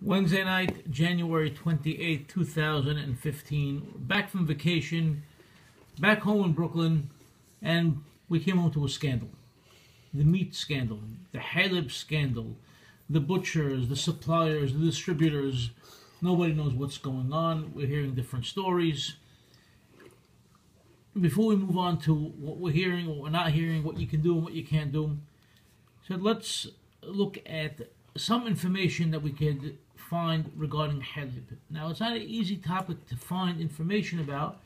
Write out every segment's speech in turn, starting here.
Wednesday night, January 28, 2015. Back from vacation, back home in Brooklyn, and we came home to a scandal. The meat scandal, the Heleb scandal, the butchers, the suppliers, the distributors. Nobody knows what's going on. We're hearing different stories. Before we move on to what we're hearing, what we're not hearing, what you can do and what you can't do, so let's look at some information that we could find regarding Heleb. Now, it's not an easy topic to find information about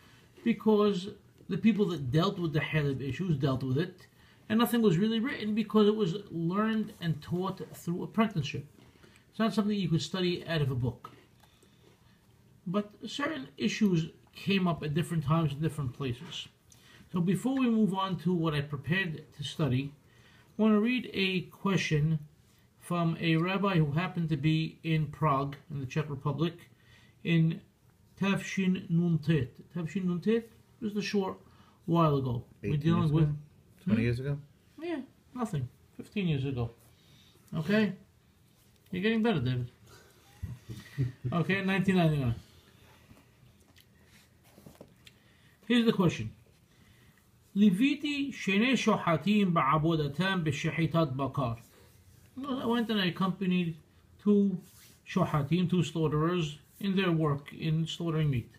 because the people that dealt with the Heleb issues dealt with it, and nothing was really written because it was learned and taught through apprenticeship. It's not something you could study out of a book. But certain issues came up at different times in different places. So before we move on to what I prepared to study, I want to read a question from a rabbi who happened to be in Prague, in the Czech Republic, in Tavshin Nuntet. Tavshin Nuntet was a short while ago. We're dealing with 20 years ago? Yeah, nothing. 15 years ago. Okay? You're getting better, David. Okay, 1999. Here's the question. ליוויתי שני שוחטים בעבודתם בשחיטת בקר. I went and I accompanied two shohatim, two slaughterers, in their work in slaughtering meat.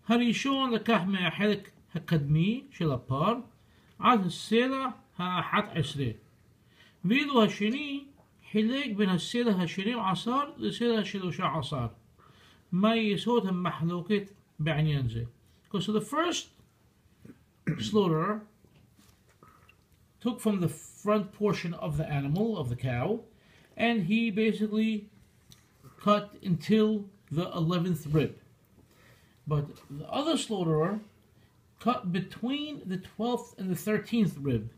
הראשון לקח מהחלק הקדמי של הפר עד הסלע ה-11, ואילו השני חילק בין הסלע ה-12 לסלע ה-13. מה יסוד המחלוקת בעניין זה? So the first slaughterer took from the front portion of the animal, of the cow, and he basically cut until the 11th rib. But the other slaughterer cut between the 12th and the 13th rib.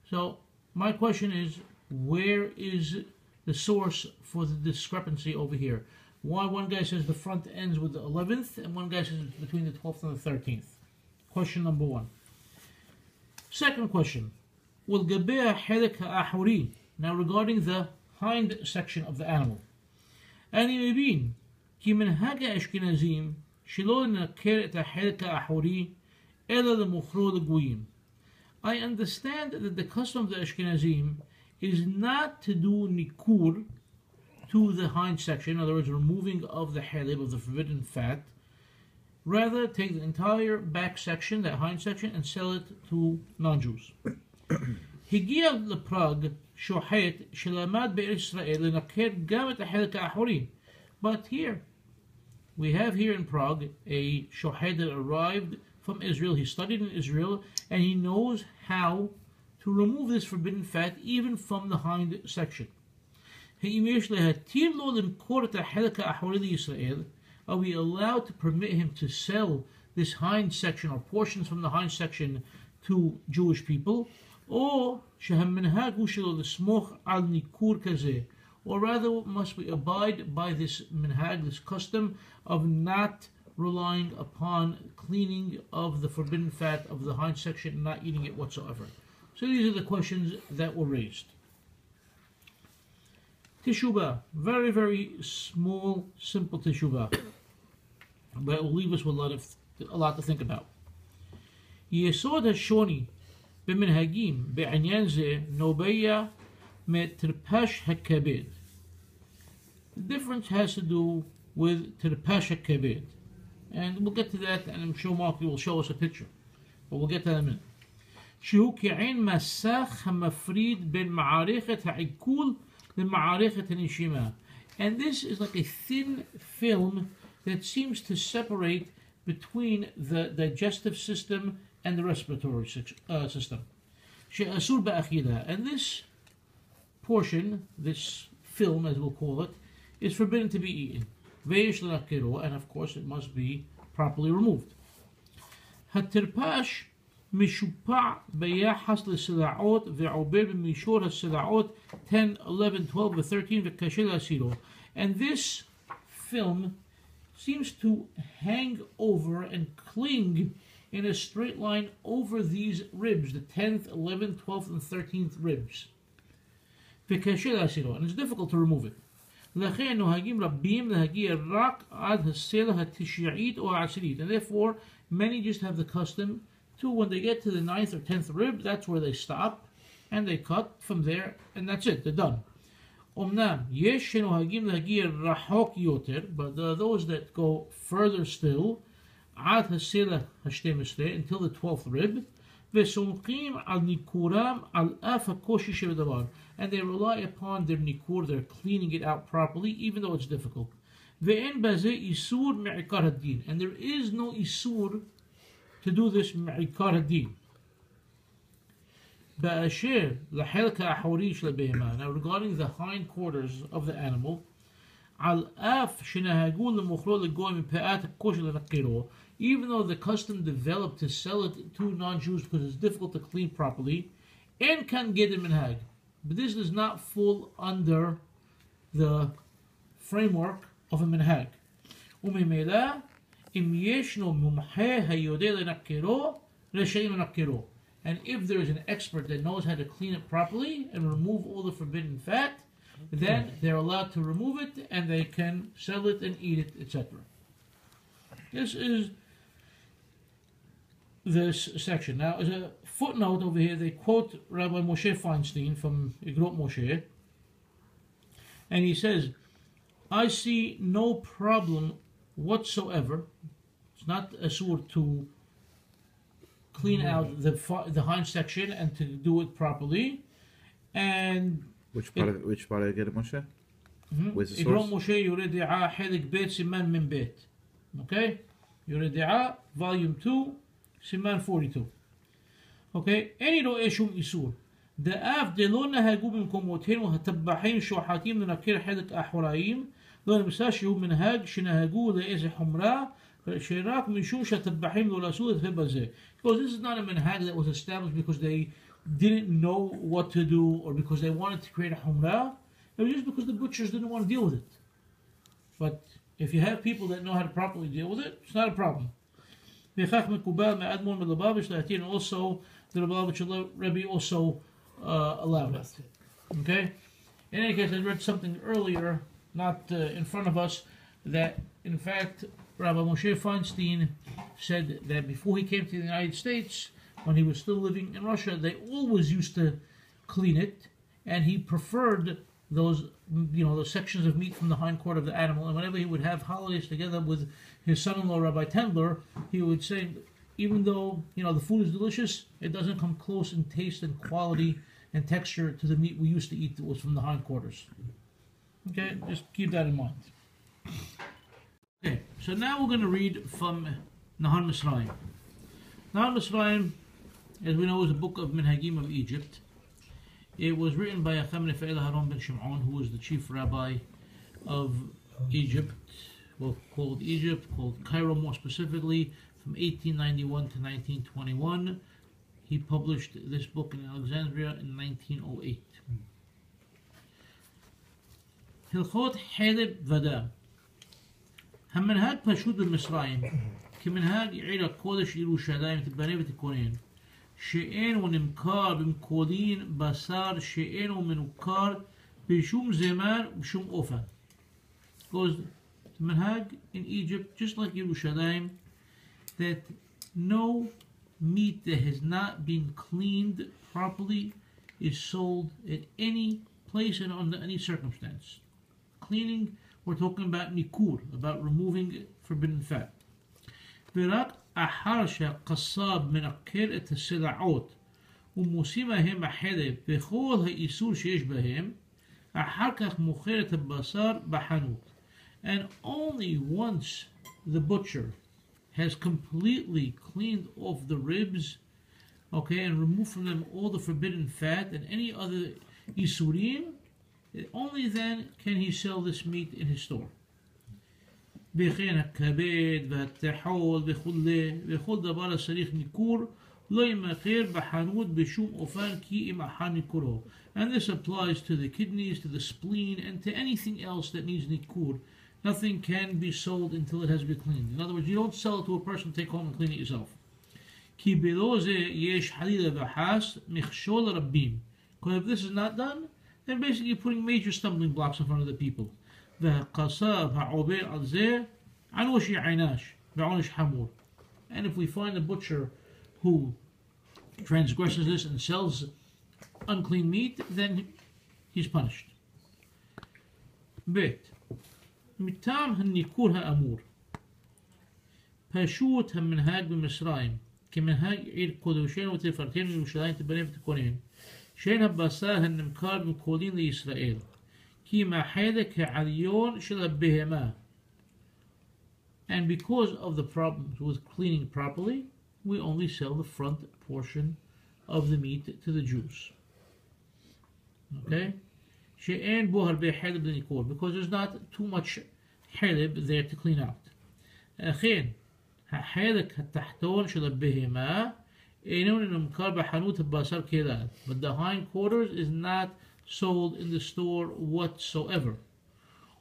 So my question is, where is the source for the discrepancy over here? Why one guy says the front ends with the 11th and one guy says it's between the 12th and the 13th? Question number one. Second question. والجبية حلك أحوري. Now regarding the hind section of the animal. أنا مبين كي منهج أشكنازيم شلو نكر את החלק האחורי إلا למוכרו לגויים. I understand that the custom of the Ashkenazim is not to do nikur to the hind section, in other words, removing of the halib, of the forbidden fat. Rather, take the entire back section, that hind section, and sell it to non-Jews. הגיע לפראג שוחט שלמד בארץ ישראל לנקר גם את החלק האחורי. But here, we have here in Prague a shohet that arrived from Israel. He studied in Israel, and he knows how to remove this forbidden fat even from the hind section. האם יש להתיר לו למכור את החלק האחורי לישראל? Are we allowed to permit him to sell this hind section or portions from the hind section to Jewish people? Or שהמנהג הוא שלו לסמוך על ניכור כזה? Or rather, must we abide by this minhag, this custom of not relying upon cleaning of the forbidden fat of the hind section and not eating it whatsoever? So these are the questions that were raised. Teshuvah, very, very small, simple teshuvah, but it will leave us with a lot to think about. יסוד השוני במנהגים בעניין זה נובע מתרפש הכבד. The difference has to do with תרפש הכבד, and we'll get to that, and I'm sure Mark will show us a picture, but we'll get to that in a minute. שהוא כעין מסך המפריד בין מערכת העיכול למערכת הנשימה. And this is like a thin film that seems to separate between the digestive system and the respiratory system. שאסור באכילה. And this portion, this film as we'll call it, is forbidden to be eaten. ויש לנקרו, and of course it must be properly removed. התרפש משופע ביחס לסלעות ועובר במישור הסלעות 10, 11, 12 ו-13 וקשה להסירו. And this film seems to hang over and cling in a straight line over these ribs, the 10th, 11th, 12th, and 13th ribs. וקשה להסירו, and it's difficult to remove it. לכן נוהגים רבים להגיע רק עד הסלע התשיעית או העשירית. And therefore, many just have the custom to, when they get to the 9th or 10th rib, that's where they stop, and they cut from there, and that's it, they're done. אמנם, יש שנוהגים להגיע רחוק יותר, but there are those that go further still, עד הסלע ה-12, until the 12th rib, וסומכים על ניקורם על אף הקושי שבדבר. And they rely upon their nikur, they're cleaning it out properly, even though it's difficult. ואין בזה איסור מעיקר הדין. And there is no איסור to do this מעיקר הדין. באשר לחלק האחורי של הבהמה. Now regarding the hind quarters of the animal, על אף שנהגו למוכרו לגוי מפאת הקושי לנקרו, even though the custom developed to sell it to non-Jews because it's difficult to clean properly, אין כאן גדר מנהג. But this does not fall under the framework of a minhag. וממילא, אם ישנו מומחה היודע לנקרו, רשאים לנקרו. And if there is an expert that knows how to clean it properly and remove all the forbidden fat, then they're allowed to remove it and they can sell it and eat it, etc. This is this section. Now, as a footnote over here, they quote Rabbi Moshe Feinstein from Igrot Moshe, and he says, I see no problem whatsoever. It's not a sort to clean out the hind section and to do it properly. And which part of Igrot Moshe? Where's the Igrot source? Moshe Yoreh De'ah Helek Bet Siman Min Bet. Okay, Yoreh De'ah, Volume 2, Siman 42. Okay, any רואה שום איסור. דאף דלא נהגו במקומותינו הטבחים שוחטים לנקר חלק האחוריים, לא נמצא שהוא מנהג שנהגו לאיזה חומרה, שרק משום שהטבחים לא עשו את זה בזה. Because this is not a minhag that was established because they didn't know what to do or because they wanted to create a humrah. It was just because the butchers didn't want to deal with it. But if you have people that know how to properly deal with it, it's not a problem. וכך מקובל מאדמון מלובביץ' להתיר, also the Lubavitch Rebbe also allowed it. Okay? In any case, I read something earlier, not in front of us, that in fact Rabbi Moshe Feinstein said that before he came to the United States, when he was still living in Russia, they always used to clean it, and he preferred those, those sections of meat from the hind quarter of the animal. And whenever he would have holidays together with his son-in-law, Rabbi Tendler, he would say, even though the food is delicious, it doesn't come close in taste and quality and texture to the meat we used to eat that was from the hind quarters. Okay, just keep that in mind. Okay, so now we're going to read from Nahan Misraim. Nahan Misraim, as we know, is a book of Minhagim of Egypt. It was written by Acham Nefael Haron ben Shimon, who was the chief rabbi of Egypt, well, called Cairo more specifically, from 1891 to 1921. He published this book in Alexandria in 1908. Hilchot Heleb Vadam. המנהג פשוט במצרים, כמנהג עיר הקודש ירושלים תיבנה ותכונן, שאין הוא נמכר במקולין בשר שאין הוא מנוכר בשום זמן ובשום אופן. Because the manhag in Egypt, just like Yerushalayim, that no meat that has not been cleaned properly is sold at any place and under any circumstance. Cleaning, we're talking about nikur, about removing forbidden fat. ורק אחר שהקסב מנקר את הסלעות ומושים מהם החלב וכל האיסור שיש בהם, אחר כך מוכר את הבשר בחנות. And only once the butcher has completely cleaned off the ribs, okay, and removed from them all the forbidden fat and any other isurim, only then can he sell this meat in his store. וכן הכבד והטחול וכל דבר השריך ניקור לא ימכר בחנות בשום אופן כי אם אחר ניקורו. And this applies to the kidneys, to the spleen, and to anything else that needs nikur. Nothing can be sold until it has been cleaned. In other words, you don't sell it to a person, take home and clean it yourself. כי בלא זה יש חלילה וחס מכשול רבים. Because if this is not done, then basically you're putting major stumbling blocks in front of the people. והקצב העובר על זה ענוש יענש בעונש חמור. And if we find a butcher who transgresses this and sells unclean meat, then he's punished. ב' מטעם הניכור האמור פשוט המנהג במצרים כמנהג עיר קודשנו ותפארתנו ירושלים תיבנה ותכונן שאין הבשר הנמכר במקולין לישראל כי מהחלק העליון של הבהמה. And because of the problems with cleaning properly, we only sell the front portion of the meat to the Jews. Okay? שאין בו הרבה חלב לניכור, because there's not too much חלב there to clean out. אכן, החלק התחתון של הבהמה אינו נמכר בחנות הבשר כלל, but the hind quarters is not sold in the store whatsoever.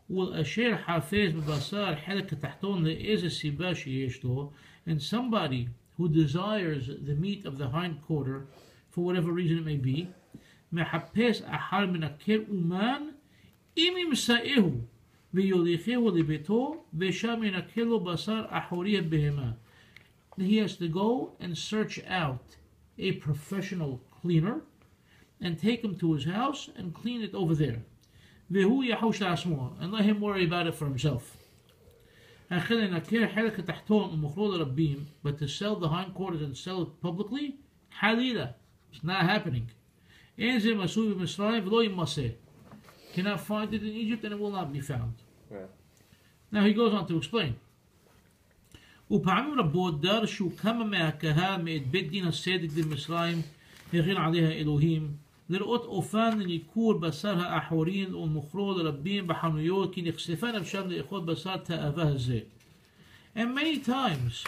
ולאשר חפש בבשר חלק התחתון לאיזה סיבה שיש לו, and somebody who desires the meat of the hind quarter for whatever reason it may be, מחפש אחר מנקר אומן אם ימצאהו ויוליכהו לביתו ושם ינקר לו בשר אחורי הבהמה. He has to go and search out a professional cleaner and take him to his house and clean it over there. והוא יחוש לעצמו, and let him worry about it for himself. אכן לנקר חלק התחתון ומוכרו לרבים, but to sell the hind quarters and sell it publicly, חלילה, it's not happening. אין זה מצוי במצרים ולא ימצא. Cannot find it in Egypt and it will not be found. Right. Now he goes on to explain. ופעמים רבות דרשו כמה מהקהל מאת בית דין הצדק במצרים הכין עליה אלוהים לראות אופן לניכור בשר האחורין ומוכרו לרבים בחנויות כי נחשפה נפשם לאכול בשר תאווה הזה. And many times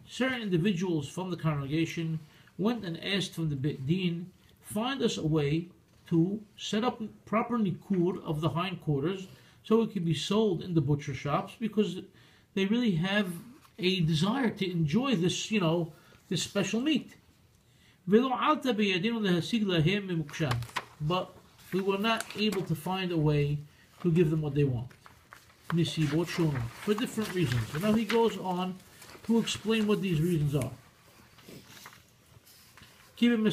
certain individuals from the congregation went and asked from the beit din, find us a way to set up proper nikur of the hindquarters so it can be sold in the butcher shops because they really have a desire to enjoy this, this special meat. But we were not able to find a way to give them what they want. For different reasons. And now he goes on to explain what these reasons are. In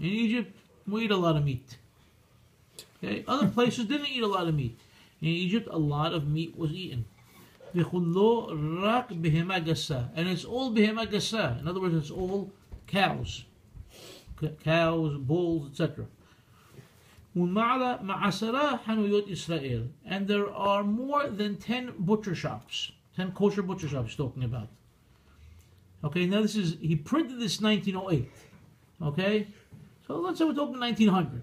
Egypt, we eat a lot of meat. Okay? Other places didn't eat a lot of meat. In Egypt, a lot of meat was eaten. And it's all behema gasa. In other words, it's all cows. Cows, bulls, etc. And there are more than 10 butcher shops. 10 kosher butcher shops he's talking about. Okay, now he printed this 1908. Okay? So let's say we're talking 1900.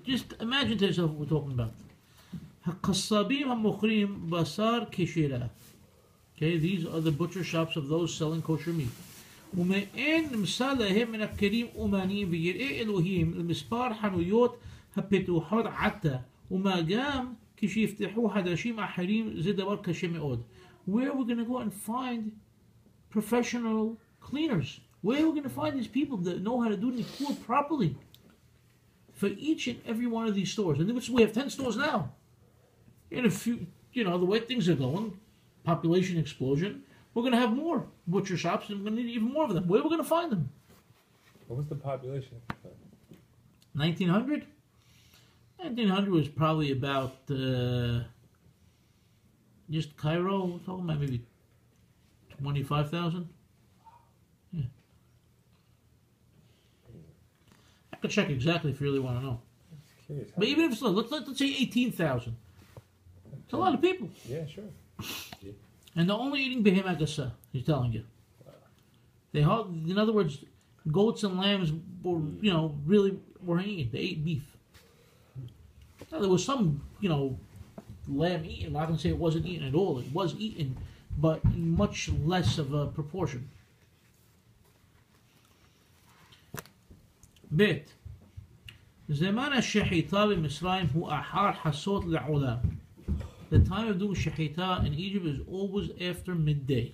Just imagine to yourself what we're talking about. Okay, these are the butcher shops of those selling kosher meat. Where we're going to go and find professional cleaners? Where are we going to find these people that know how to do nikur properly? For each and every one of these stores. And we have 10 stores now. In a few, the way things are going, population explosion, we're going to have more butcher shops and we're going to need even more of them. Where are we going to find them? What was the population? 1900? 1900 was probably about, just Cairo, we're talking about maybe 25,000? Yeah. I could check exactly if you really want to know. But even if it's let's say 18,000. It's a lot of people. Yeah, sure. And they're only eating behema gasa, he's telling you. In other words, goats and lambs were, really weren't eating. They ate beef. Now, there was some, lamb eaten. I'm not going to say it wasn't eaten at all. It was eaten, but in much less of a proportion. ב' זמן השחיטה במצרים הוא אחר חסות לעולם. The time of doing shechita in Egypt is always after midday.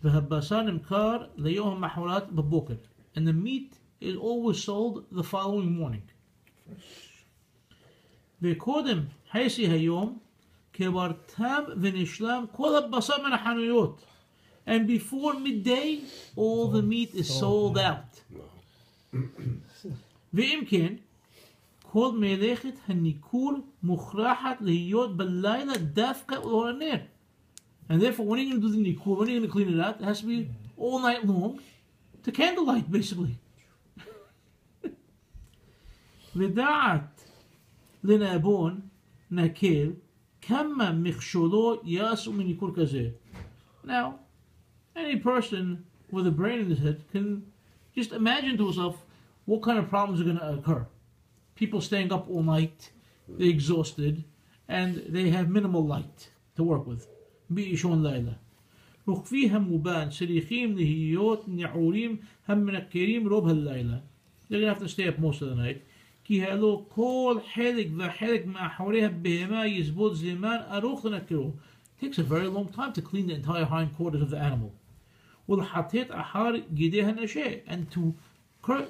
והבשר נמכר ליום המחרת בבוקר. And the meat is always sold the following morning. וקודם חצי היום כבר תם ונשלם כל הבשר מן החנויות. And before midday, all the meat is sold out. ואם כן, כל מלאכת הניקור מוכרחת להיות בלילה דווקא לאור הנר. And therefore, when are you going to do the nikur? When are you going to clean it out? It has to be all night long to candlelight, basically. ודעת לנאבון נקל כמה מכשולו יעשו מניקור כזה. Now, any person with a brain in his head can just imagine to himself what kind of problems are going to occur. People staying up all night, they're exhausted, and they have minimal light to work with. بإيشون ليلة. وفيها مبان سريخيم لهيوت نعوريم هم منكريم روب هالليلة. They're going to have to stay up most of the night. كي هلو كل حلق وحلق مع حوريها بهما يزبط زمان أروخ لنكروه. Takes a very long time to clean the entire hindquarters of the animal. والحطيت أحار جديها نشاء. And to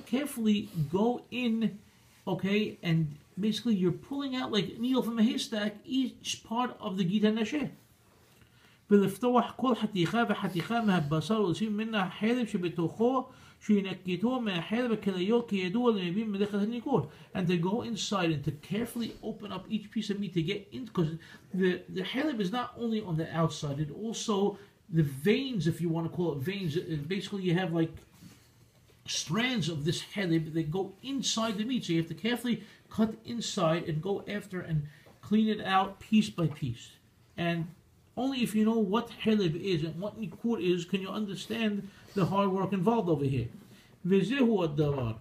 carefully go in, okay, and basically you're pulling out like a needle from a haystack each part of the gita nasheh. ולפתוח כל חתיכה וחתיכה מהבשר ולשים ממנה חלב שבתוכו שינקתו מהחלב הכליות כידוע למבין מלאכת הניקור. And to go inside and to carefully open up each piece of meat to get in, because the halib is not only on the outside, it also, the veins, if you want to call it veins, basically you have like strands of this halib that go inside the meat, so you have to carefully cut inside and go after and clean it out piece by piece. And only if you know what heleb is and what nikur is can you understand the hard work involved over here. וזהו הדבר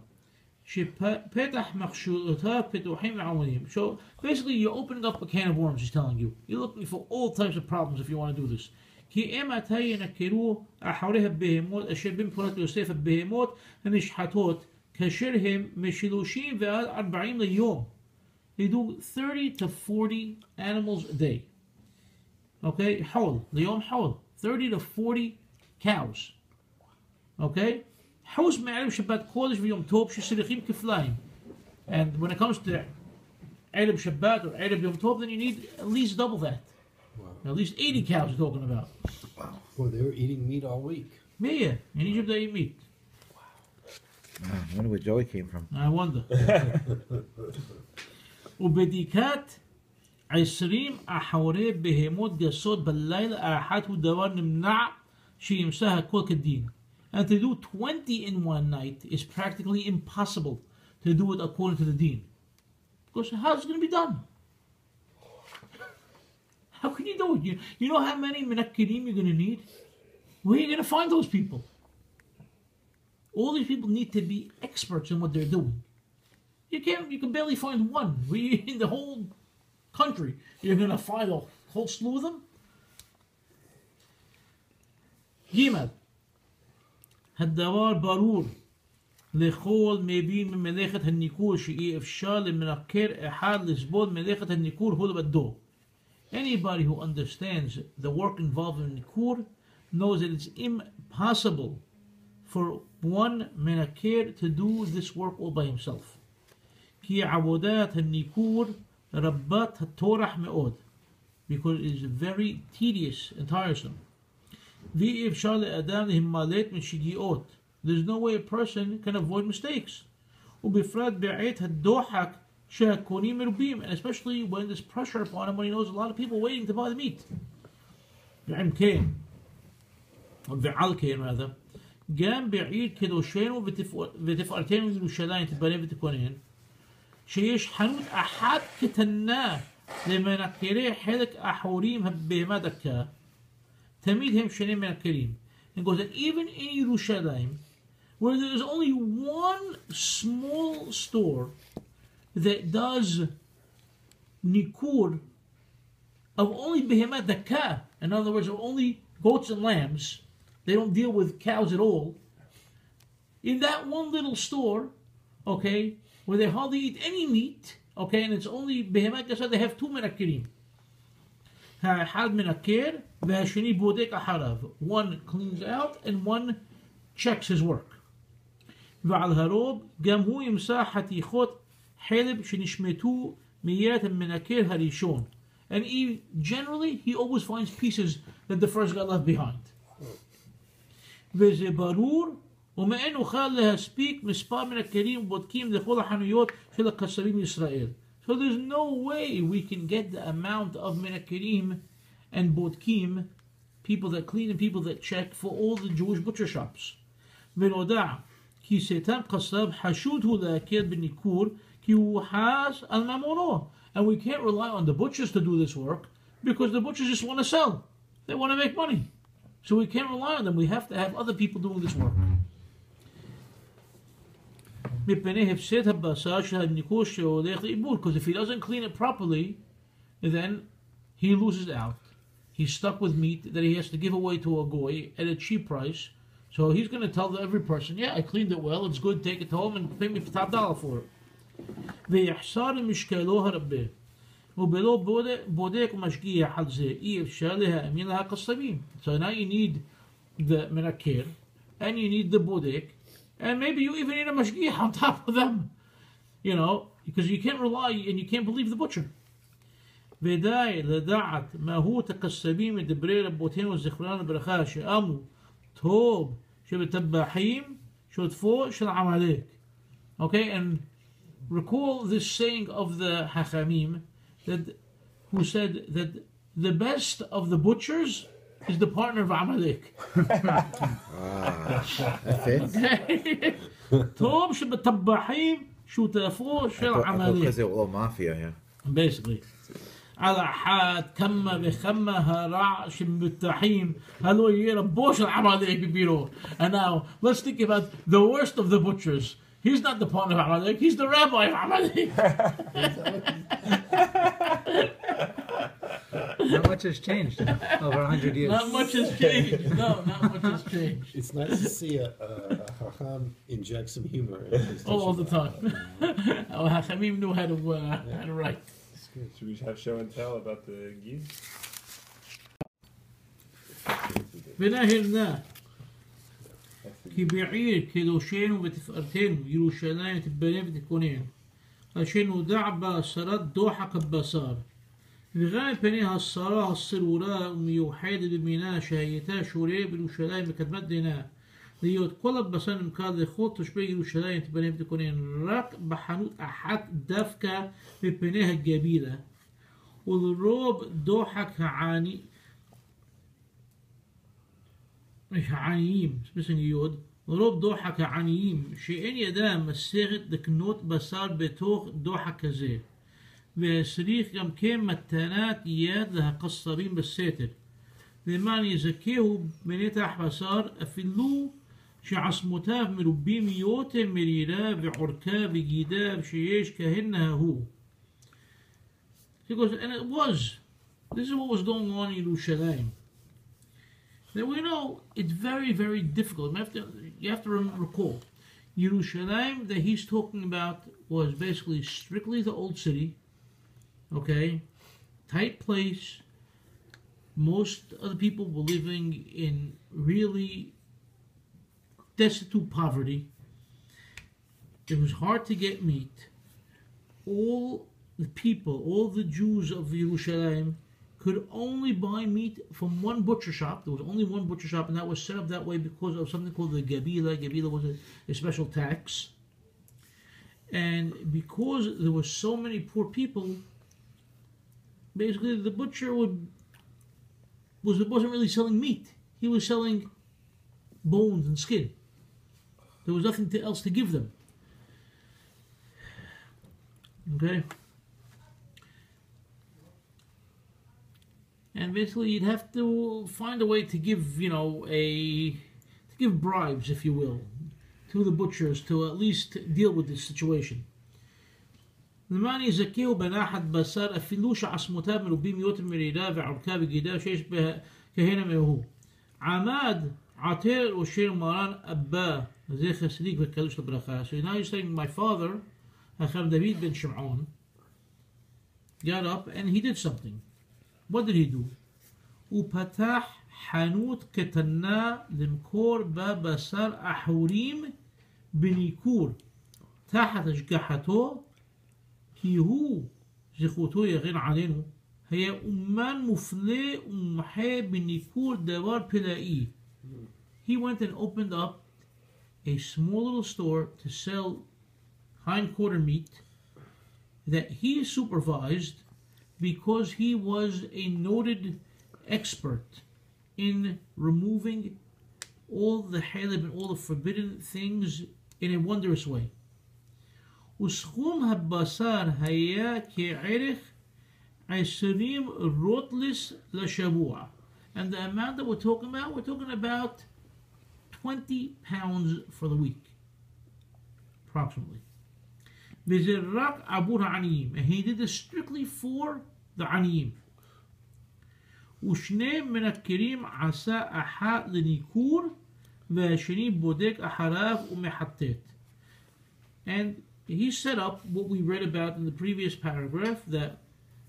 שפתח מכשולותיו פתוחים ועמודים. So basically you're opening up a can of worms, he's telling you. You're looking for all types of problems if you want to do this. כי אם עתה ינקרו אחרי הבהמות אשר במפורת יוסף הבהמות הנשחטות כאשר הם מ30 ועד 40 ליום. They do 30 to 40 animals a day. Okay, حول ليوم حول 30 to 40 cows. Okay, حوز معلم شبات كودش في يوم توب شو سريخيم كفلايم. And when it comes to علب شبات or علب يوم توب, then you need at least double that. Wow. At least 80 cows you're talking about. Wow. Well, they were eating meat all week. Yeah, in Egypt they eat meat. Wow. I wonder where Joey came from. I wonder. وبديكات 20 أحوري بهيموت جسود بالليل أحد ودوار نمنع شيء يمسها كل كدين. And to do 20 in one night is practically impossible to do it according to the deen. Because how's it going to be done? How can you do it? You know how many menakkirim you're going to need? Where are you going to find those people? All these people need to be experts in what they're doing. You can barely find one. In the whole country, you're going to find a whole slew of them? جيمل الدوار برور لخول مبين من ملاخة النيكور شيء إفشال من أكير إحاد لسبول ملاخة النيكور هو بدو. Anybody who understands the work involved in nikur knows that it's impossible for one menakir to do this work all by himself. كي عبودات النيكور ربات التورح مئود, because it is very tedious and tiresome. في إفشال الأدام لهمالات من شجيئات. There's no way a person can avoid mistakes. وبفراد بعيت الدوحك شاكوني مربيم, and especially when there's pressure upon him when he knows a lot of people waiting to buy the meat. بعم كين or بعال كين rather قام بعيد كدوشين وبتفقرتين من يروشلاين تبانين بتكونين شيش حنوت أحد كتناه لما نكريه حلك أحوريم بما دكا تميدهم شنين من الكريم. And goes that even in Yerushalayim, where there is only one small store that does nikur of only behemoth daka, in other words, of only goats and lambs, they don't deal with cows at all. In that one little store, okay, where they hardly eat any meat, okay, and it's only behemoth daka, they have two menakirim. אחד מנקר והשני בודק אחריו. One cleans out and one checks his work. ועל הרוב גם הוא ימסח חתיכות Heleb shenishmetu miyat menakir harishon. And generally, he always finds pieces that the first guy left behind. וזה ברור, ומאין נוכל להספיק מספר מנקרים בודקים לכל החנויות של הקסרים ישראל. So there's no way we can get the amount of menakerim and bodkim, people that clean and people that check, for all the Jewish butcher shops. ונודע כי סתם קסב חשוד הוא להכיר בניכור כי הוא חס על ממונו. And we can't rely on the butchers to do this work because the butchers just want to sell. They want to make money. So we can't rely on them. We have to have other people doing this work. Because if he doesn't clean it properly, then he loses out. He's stuck with meat that he has to give away to a goy at a cheap price. So he's going to tell every person, yeah, I cleaned it well, it's good, take it home and pay me top dollar for it. ויחסר משקלו הרבה ובלא בודק ומשגיח על זה אי אפשר להאמין להקסמים. So now you need the menakir and you need the bodek and maybe you even need a mashgiach on top of them, you know, because you can't rely and you can't believe the butcher. ודי לדעת מהות הקסמים מדברי רבותינו זכרונם לברכה שאמרו טוב שבטבחים שותפו של עמלק. Okay, and recall this saying of the Hachamim who said that the best of the butchers is the partner of Amalek. That fits. Tom shebetabahim shutafo shel Amalek. Because they're all mafia, yeah. Basically. على حاد كما بخمة هرع شمتحيم هلو يربوش العمالك ببيرو. And now let's think about the worst of the butchers. He's not the partner of Amalek, he's the rabbi of Amalek. Not much has changed over 100 years. Not much has changed. No, not much has changed. It's nice to see a Hacham inject some humor in his All the teaching. time. Our Hachamim knew how to write. Should we have show and tell about the geese? ונהרנה כי בעיר קדושנו ותפארתנו ירושלים תבנה ותכונן אשר נודע בה שרת דוחק הבשר וגם מפני השרה הסרורה ומיוחדת במינה שהייתה שורה בירושלים מקדמת דינה להיות כל הבשר נמכר לכל תושבי ירושלים תבנה ותכונן רק בחנות אחת דווקא מפני הגבילה ולרוב דוחק העניים, ספסן יוד, רוב דוחק העניים שאין ידם מסכת לקנות בשר בתוך דוחק כזה והסריך גם כן מתנת יד להקסרים בסתר למען יזכהו בנתח בשר אפילו שעצמותיו מרובים יותר מרירה ועורקה וגידה שיש כהנה הוא. Because, and it was, this is what was going on in Yerushalayim. Now we know it's very, very difficult. You have to recall, Yerushalayim that he's talking about was basically strictly the old city, okay, tight place. Most of the people were living in really destitute poverty. It was hard to get meat. All the people, all the Jews of Yerushalayim could only buy meat from one butcher shop. There was only one butcher shop, and that was set up that way because of something called the Gabila. Gabila was a special tax. And because there were so many poor people, basically the butcher wasn't really selling meat. He was selling bones and skin. There was nothing else to give them. Okay? And basically you'd have to find a way to give, to give bribes, if you will, to the butchers to at least deal with this situation. למען יזכהו בנחת בשר אפילו שעצמותיו מרובים יותר מרירה ועורקה וגידה שיש כהנה מהו. עמד עתר אשר מרן אבא זכר צדיק וקדוש לברכה. So now you're saying my father, Hacham David ben Shimon, got up and he did something. What did he do? הוא פתח חנות קטנה למכור בה בשר אחורים בניכור תחת השגחתו כי הוא, זכותו יגן עלינו, היה אומן מופלא ומומחה בניכור דבר פלאי. He went and opened up a small little store to sell hindquarter meat that he supervised because he was a noted expert in removing all the Heleb and all the forbidden things in a wondrous way. וסכום הבשר היה כערך 20 רוטלס לשבוע. And the amount that we're talking about 20 pounds for the week, approximately. וזה רק עבור העניים. And he did this strictly for the עניים. ושני מנקרים עשה אחת לניכור והשני בודק אחריו ומחטט. And he set up what we read about in the previous paragraph, that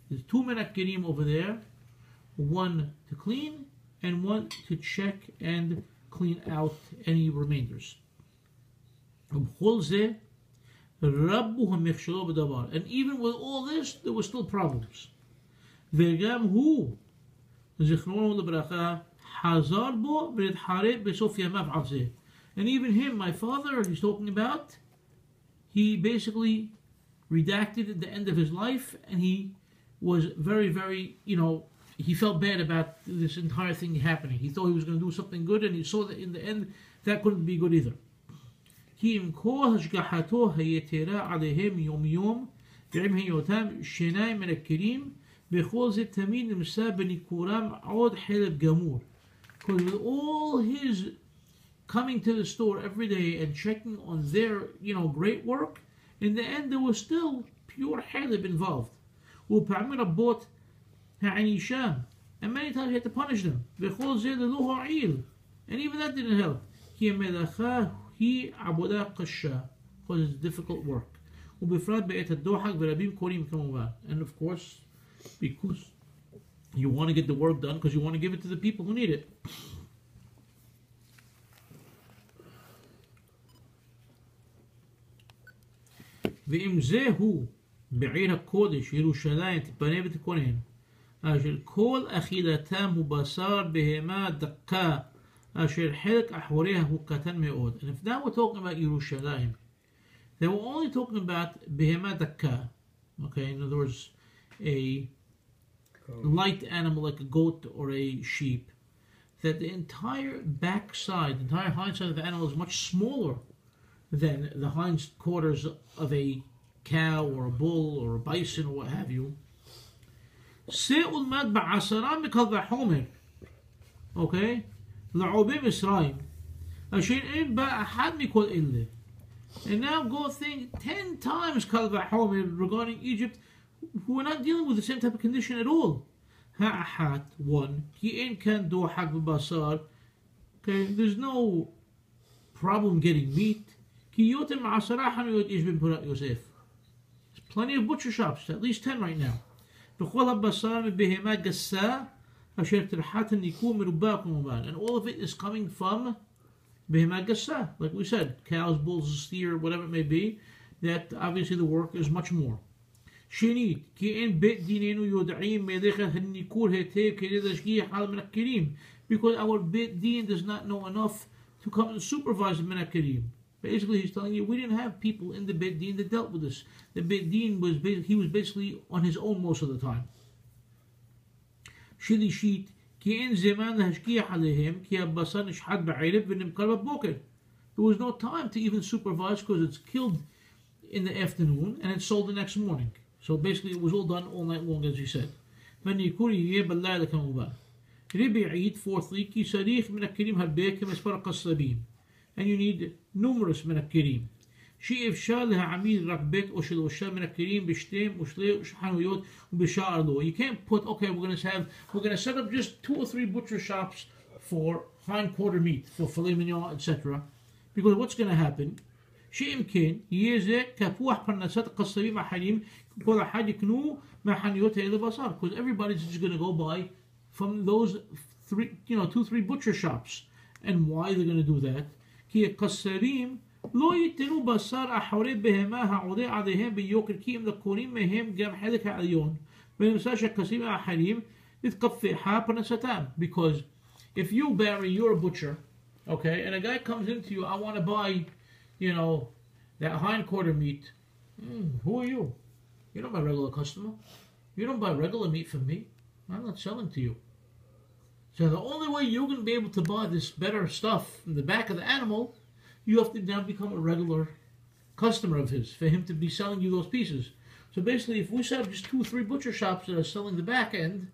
there's two menakerim over there, one to clean and one to check and clean out any remainders. And even with all this, there were still problems. וגם הוא, זיכרונו לברכה, חזר בו והתחרט בסוף ימיו על זה. And even him, my father, he's talking about, he basically redacted at the end of his life, and he was very, very, he felt bad about this entire thing happening. He thought he was going to do something good, and he saw that in the end, that couldn't be good either. כי עם כל השגחתו היתרה עליהם יום יום, ועם היותם שיניים מנקרים, בכל זה תמיד נמצא בניכורם עוד חלב גמור. Because with all his coming to the store every day and checking on their, great work, in the end there was still pure halib involved. ופעמים רבות הענישם, and many times he had to punish them. וכל זה ללא הועיל, and even that didn't help. כי המלאכה היא עבודה קשה, because it's difficult work. ובפרט בעת הדוחק ורבים קוראים כמובן. And of course, because you want to get the work done, because you want to give it to the people who need it. ואם זהו בעיר הקודש ירושלים תתפנה ותכונן, אשר כל אכילתם הוא בשר בהמה דקה, אשר חלק אחוריה הוא קטן מאוד. And if now we're talking about Yerushalayim, they were only talking about בהמה דקה, okay, in other words, a light animal like a goat or a sheep, that the entire backside, the entire hindside of the animal is much smaller than the hind quarters of a cow or a bull or a bison or what have you. سألمد بعشرة مكذب حمر, okay, لعوبي مصرايم عشان إن بقى أحد مكل إله. And now go think 10 times كذب حمر regarding Egypt, who are not dealing with the same type of condition at all. هأحد one, كي إن كان دوحك ببصار, okay, there's no problem getting meat. كي يوتم عشرة حنويت إيش بن براء يوسف. There's plenty of butcher shops, at least 10 right now. بخول البصار من بهما قسا أشير ترحات النكو مرباكم وبان. And all of it is coming from بهما قسا. Like we said, cows, bulls, steer, whatever it may be, that obviously the work is much more. شنيت كي إن بيت دينينو يدعين ملخة النكور هتيب كي لدشكي حال من الكريم. Because our bit din does not know enough to come and supervise the Menakerim. Basically, he's telling you, we didn't have people in the Beit Din that dealt with this. The Beit Din was basically on his own most of the time. Shilishit, ki en zeman hashkiach alehem, ki abbasan ishhad ba'irib v'nimkar b'boker. There was no time to even supervise because it's killed in the afternoon and it's sold the next morning. So basically, it was all done all night long, as he said. V'nikuri yeh b'layla kamuban. Ribi'id, fourthly, ki sarich minakirim harbekim espara qasabim. And you need numerous منكرين. شيء إفشال لها عميل ركبت أو شلوشة منكرين بشتم وشلي وشحنويات وبشار له. You can't put, okay, we're going to set up just 2 or 3 butcher shops for hindquarter meat, for filet mignon, etc. Because what's going to happen? شيء يمكن يزه كفوح برنسات قصبي مع حليم كل حاجة يكنو مع حنيوت إلى بصار. Because everybody's just going to go buy from those 2-3 butcher shops. And why they're going to do that? כי הקסרים לא ייתנו בשר אחורי בהמה העודה עליהם ביוקר כי אם לקונים מהם גם חלק העליון בנושא שהכסים האחרים נתקפחה פרנסתם. Because if you, Barry, you're a butcher, okay, and a guy comes into you, I want to buy, you know, that hindquarter meat. Who are you? You're not my regular customer. You don't buy regular meat from me. I'm not selling to you. So the only way you're going to be able to buy this better stuff from the back of the animal, you have to now become a regular customer of his for him to be selling you those pieces. So basically, if we set up just 2 or 3 butcher shops that are selling the back end,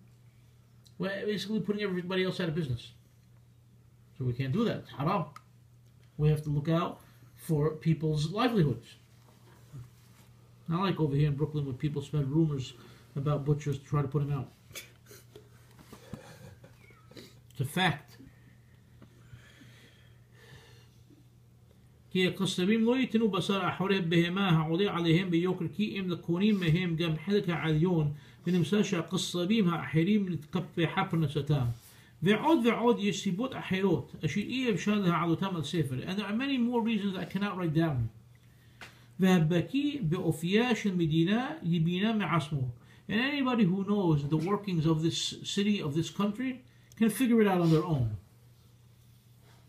we're basically putting everybody else out of business. So we can't do that. It's haram. We have to look out for people's livelihoods. Not like over here in Brooklyn where people spread rumors about butchers to try to put them out. It's a fact. כי הקסמים לא ייתנו בשר אחורי בהמה העולה עליהם ביוקר כי אם לקונים מהם גם חלק העליון ונמצא שהקסמים האחרים נתקפחה פרנסתם. ועוד יש סיבות אחרות אשר אי אפשר להעלותם על ספר. And there are many more reasons I cannot write down. והבקיא באופייה של מדינה יבינה מעצמו. And anybody who knows the workings of this city, of this country, can figure it out on their own.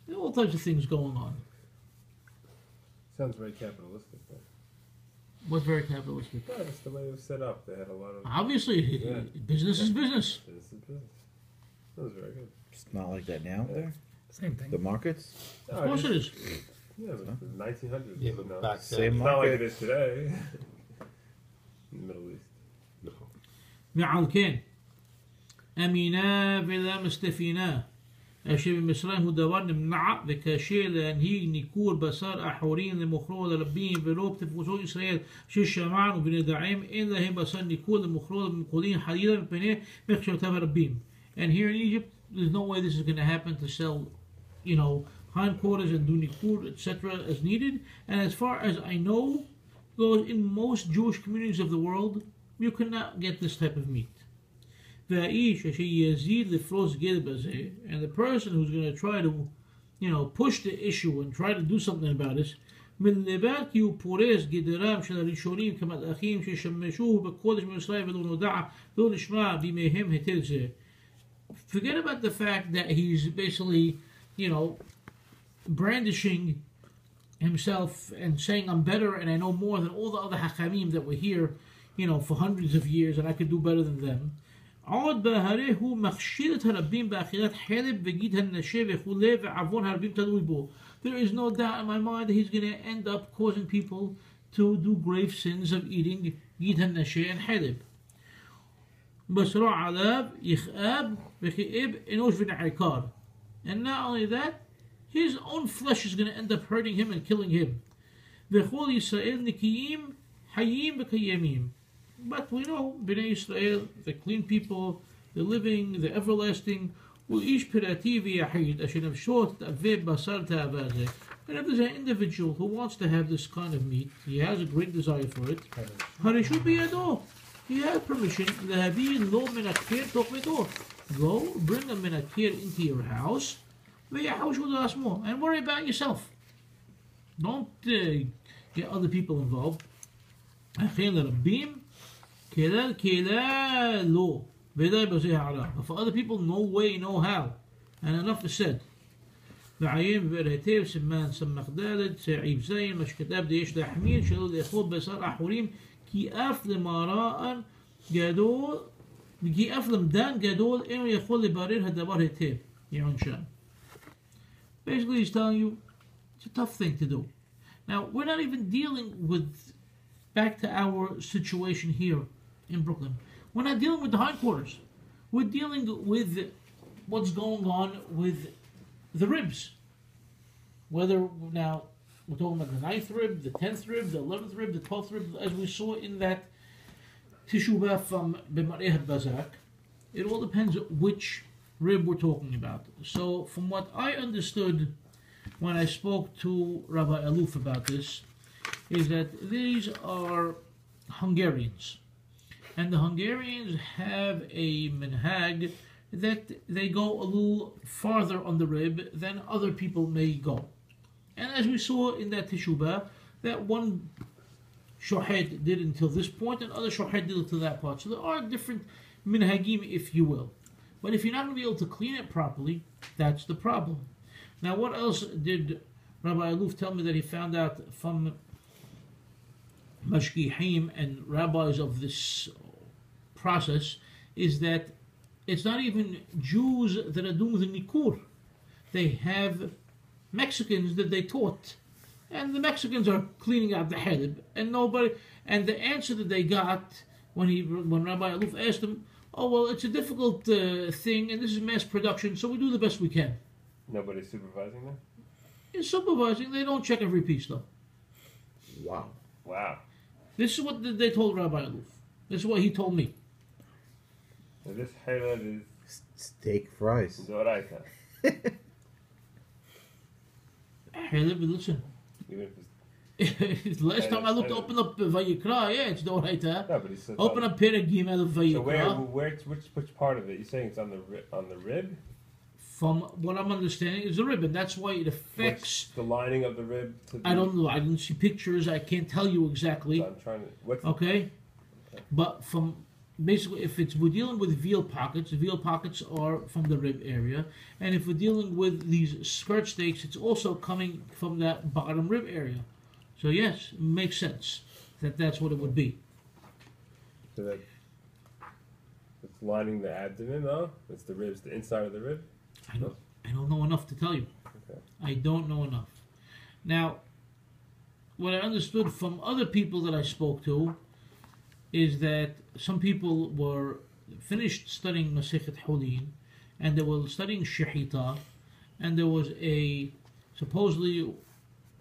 There are all types of things going on. Sounds very capitalistic, though. What's very capitalistic? Yeah, that's the way it was set up. They had a lot of... Obviously, business is business. Business is business. That was very good. It's not like that now there? Same thing. The markets? Of course it is. Yeah, it was the 1900s. Yeah, but but no. back Same then, It's not like it market. is today. In the Middle East. no. ועל כן, אמינה ולא מסתפינה, אשר במצרים הוא דבר נמנע וקשה להנהיג ניכור בשר אחורין למוכרו לרבים ולא בתפוצות ישראל ששמענו ונדעים אין להם בשר ניכור למוכרו למקולין חלילה מפני מכשלותיו הרבים. And here in Egypt, there's no way this is going to happen to sell, you know, hindquarters and do nikur, etc. as needed. And as far as I know, goes in most Jewish communities of the world, you cannot get this type of meat. והאיש אשר יזיד לפרוס גט בזה, and the person who's going to try to, you know, push the issue and try to do something about this, מלבד כי הוא פורס גדרם של הראשונים כמלאכים ששמשו בקודש מישראל ולא נודע, לא נשמע בימיהם היטל זה. Forget about the fact that he's basically, you know, brandishing himself and saying I'm better and I know more than all the other hachamim that were here, you know, for hundreds of years and I could do better than them. עוד בהרי הוא מכשיל את הרבים באכילת חלב וגיד הנשה וכולי ועוון הרבים תלוי בו. There is no doubt in my mind that he's going to end up causing people to do grave sins of eating גיד הנשה and חלב. بصرع عذاب يخاب وخئب إنوش بن عكار. And not only that, his own flesh is going to end up hurting him and killing him. וכל ישראל נקיים חיים וקיימים. But we know, Bnei Israel, the clean people, the living, the everlasting, وإيش براتي ويحيد عشان نفشوت تأذي بصر تأذي. And if there's an individual who wants to have this kind of meat, he has a great desire for it, هرشو بيدو. He has permission. ذهبي لو منكير تقبضو. Go, bring a menakir into your house, ويحوشوا ذا اسمه, and worry about yourself. Don't get other people involved. أخير لربيم كلا لو بداية بزيها على. For other people, no way, no how. And enough is said. بعين برهتيب سمان سمخ دالد سعيب زين مش كتاب ديش دا حميل شلو ليخوض بصار أحوريم كي أفلم مراء جدول كي أفلم دان جدول إنه يخوض لبارير هدبار هتيب يعون شان. Basically he's telling you it's a tough thing to do. Now we're not even dealing with, back to our situation here in Brooklyn, we're not dealing with the hindquarters. We're dealing with what's going on with the ribs. Whether now we're talking about the 9th rib, the 10th rib, the 11th rib, the 12th rib, as we saw in that teshuvah from B'mareh Bazak, it all depends which rib we're talking about. So from what I understood when I spoke to Rabbi Aluf about this, is that these are Hungarians. And the Hungarians have a minhag that they go a little farther on the rib than other people may go. And as we saw in that teshubah, that one shohed did until this point, and other shohed did until that part. So there are different minhagim, if you will. But if you're not going to be able to clean it properly, that's the problem. Now, what else did Rabbi Aluf tell me that he found out from mashgihim and rabbis of this process is that it's not even Jews that are doing the nikur. They have Mexicans that they taught, and the Mexicans are cleaning out the Heleb, and nobody. And the answer that they got when Rabbi Aluf asked them, "Oh well, it's a difficult thing, and this is mass production, so we do the best we can." Nobody's supervising them? In supervising, they don't check every piece though. Wow. Wow. This is what they told Rabbi Aluf. This is what he told me. Now this Heleb is Steak fries. Doraita. Heleb, listen. Even if it's... Last time I looked, open up Vayikra, yeah, it's Doraita. No, but he said... Open up Peragim of Vayikra. So which part of it? You're saying it's on the rib? From what I'm understanding, is the rib, and that's why it affects. What's the lining of the rib to the... I don't know. I didn't see pictures. I can't tell you exactly. So I'm trying to... Okay, but from basically, if we're dealing with veal pockets are from the rib area, and if we're dealing with these skirt steaks, it's also coming from that bottom rib area. So yes, it makes sense that's what it would be. So that it's lining the abdomen, though? It's the ribs, the inside of the rib? I don't know enough to tell you. Okay. I don't know enough. Now, what I understood from other people that I spoke to is that some people were finished studying Masechet Hulin, and they were studying Shehita, and there was supposedly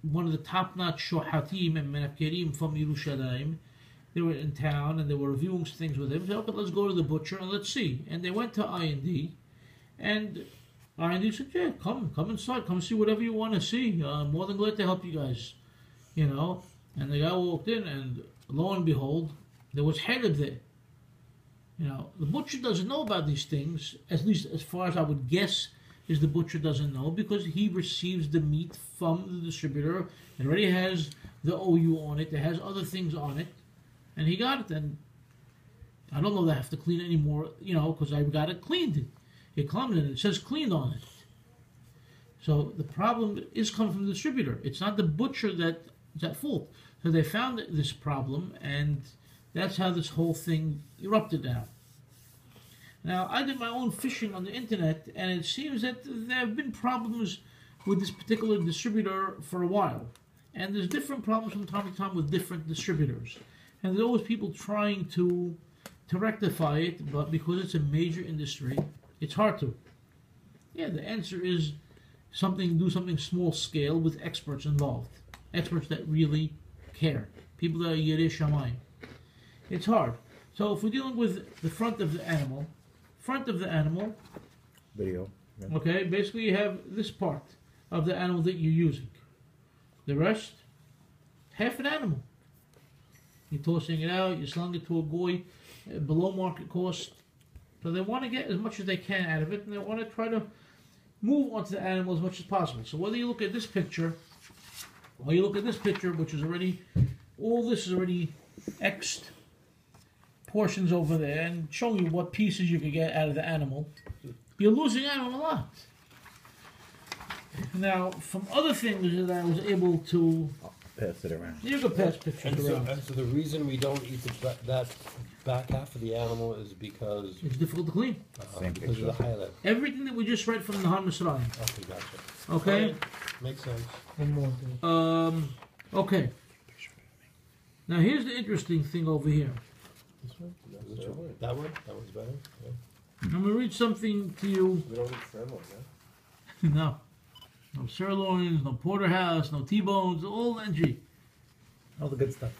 one of the top-notch shohatim and menafkerim from Yerushalayim. They were in town, and they were reviewing things with him. They said, okay, let's go to the butcher and let's see. And they went to I&D, and I&D said, yeah, come inside, come see whatever you want to see. I'm more than glad to help you guys, And the guy walked in, and lo and behold, there was Heleb there. The butcher doesn't know about these things, at least as far as I would guess, is the butcher doesn't know, because he receives the meat from the distributor. It already has the OU on it, it has other things on it, and he got it. And I don't know that I have to clean it anymore, because I got it cleaned. It comes in, it says cleaned on it. So the problem is coming from the distributor. It's not the butcher that's at fault. So they found this problem, and that's how this whole thing erupted out. Now, I did my own fishing on the internet, and it seems that there have been problems with this particular distributor for a while. And there's different problems from time to time with different distributors. And there's always people trying to rectify it, but because it's a major industry, it's hard to. Yeah, the answer is do something small scale with experts involved. Experts that really care. People that are Yirei Shamayim. It's hard. So if we're dealing with the front of the animal, Video. Yeah. okay, basically you have this part of the animal that you're using. The rest, half an animal. You're tossing it out, you're selling it to a goy below market cost. So they want to get as much as they can out of it, and they want to try to move onto the animal as much as possible. So whether you look at this picture, or you look at this picture, which is already, all this is already X'd portions over there, and showing you what pieces you can get out of the animal, you're losing out on a lot. Now, from other things that I was able to... Pass it around. You can pass pictures around. So the reason we don't eat that back half of the animal is because It's difficult to clean. because of the Heleb. Everything that we just read from the Han Mitzrayim. Okay, gotcha. Okay? Makes sense. One more. Okay. Now here's the interesting thing over here. This one? Which one? That one? That one's better. Yeah. I'm going to read something to you. We don't eat sirloin, yeah? No. No sirloins, no porterhouse, no T-bones, all NG. All the good stuff.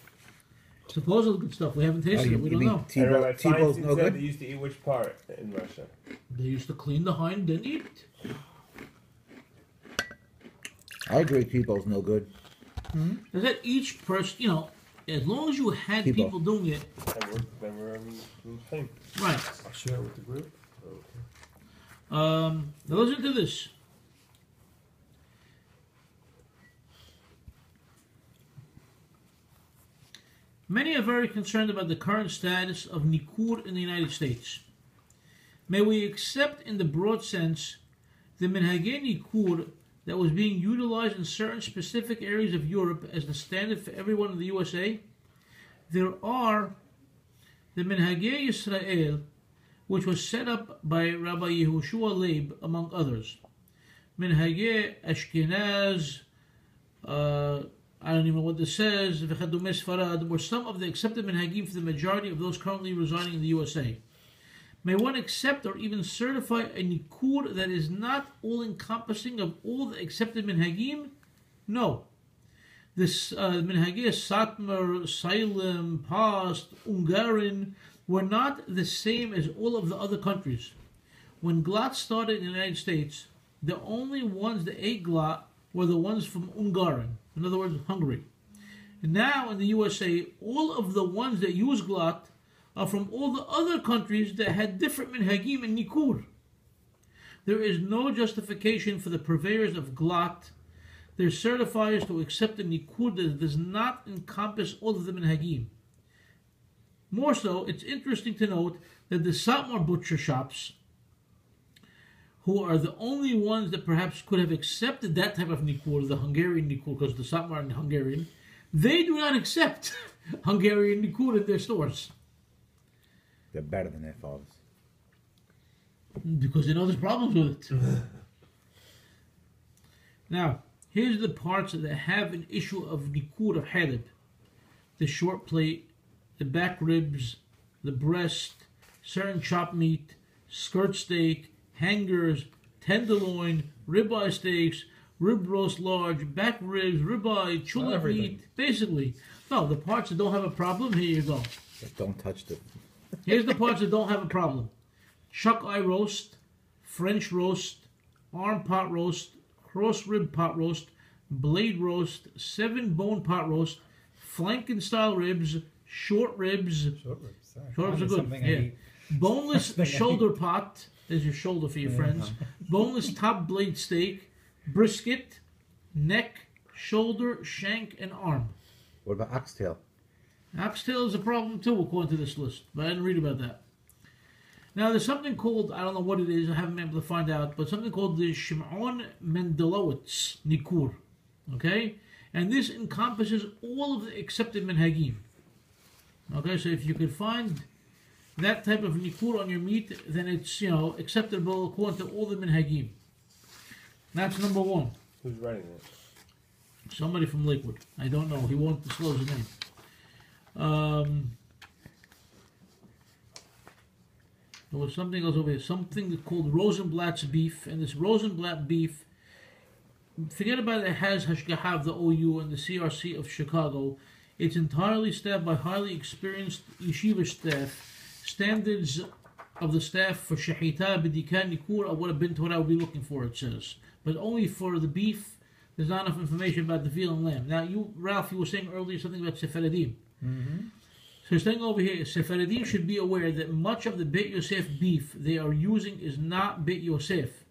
Supposedly good stuff. We haven't tasted it. We don't know. And Rabbi T-bow's Feinstein no said good? they used to eat which part in Russia? They used to clean the hind, then eat it. I agree, T-bow's no good. Is that each person, as long as you had T-bow. people doing it, Then we're in pain. right. I'll share it with the group. Now listen to this. Many are very concerned about the current status of nikur in the United States. May we accept in the broad sense the minhagei nikur that was being utilized in certain specific areas of Europe as the standard for everyone in the USA? There are the minhagei Israel, which was set up by Rabbi Yehoshua Leib, among others. Minhagei Ashkenaz, I don't even know what this says, V'chadume Sfarad, were some of the accepted minhagim for the majority of those currently residing in the USA. May one accept or even certify a nikur that is not all-encompassing of all the accepted minhagim? No. This minhagei Satmar, Salem, Past, Ungarin were not the same as all of the other countries. When Glat started in the United States, the only ones that ate Glat were the ones from Ungarin, in other words, Hungary. And now in the USA, all of the ones that use Glat are from all the other countries that had different minhagim and nikur. There is no justification for the purveyors of Glat, their certifiers, to accept a nikur that does not encompass all of the minhagim. More so, it's interesting to note that the Satmar butcher shops, who are the only ones that perhaps could have accepted that type of nikur, the Hungarian nikur, because the Satmar are Hungarian, they do not accept Hungarian nikur in their stores. They're better than their fathers. Because they know there's problems with it. Now, here's the parts that have an issue of nikur of Heleb: the short plate, the back ribs, the breast, certain chopped meat, skirt steak, hangers, tenderloin, ribeye steaks, rib roast large, back ribs, ribeye, chulip meat. Basically, no, the parts that don't have a problem, here you go. But don't touch them. Here's the parts that don't have a problem: chuck eye roast, French roast, arm pot roast, cross rib pot roast, blade roast, 7-bone pot roast, flanken style ribs, short ribs. Short ribs. Sorry. Short ribs are good. Something I Yeah. eat. Boneless shoulder pot. There's your shoulder for your friends. Boneless top blade steak, brisket, neck, shoulder, shank, and arm. What about oxtail? Oxtail is a problem too, according to this list, but I didn't read about that. Now, there's something called, I don't know what it is, I haven't been able to find out, but something called the Shimon Mendelowitz Nikur. Okay? And this encompasses all of the accepted minhagim. Okay, so if you could find that type of nikur on your meat, then it's, acceptable according to all the minhagim. That's number one. Who's writing it? Somebody from Lakewood. I don't know. He won't disclose his name. There was something else over here. Something called Rosenblatt's beef. And this Rosenblatt beef, forget about it has Hashgaha of the OU and the CRC of Chicago. It's entirely staffed by highly experienced yeshiva staff. Standards of the staff for shahita, bidika, nikur would have been to what I would be looking for, it says. But only for the beef, there's not enough information about the veal and lamb. Now, Ralph, you were saying earlier something about Sephardim. Mm-hmm. So he's saying over here, Sephardim should be aware that much of the Beit Yosef beef they are using is not Beit Yosef.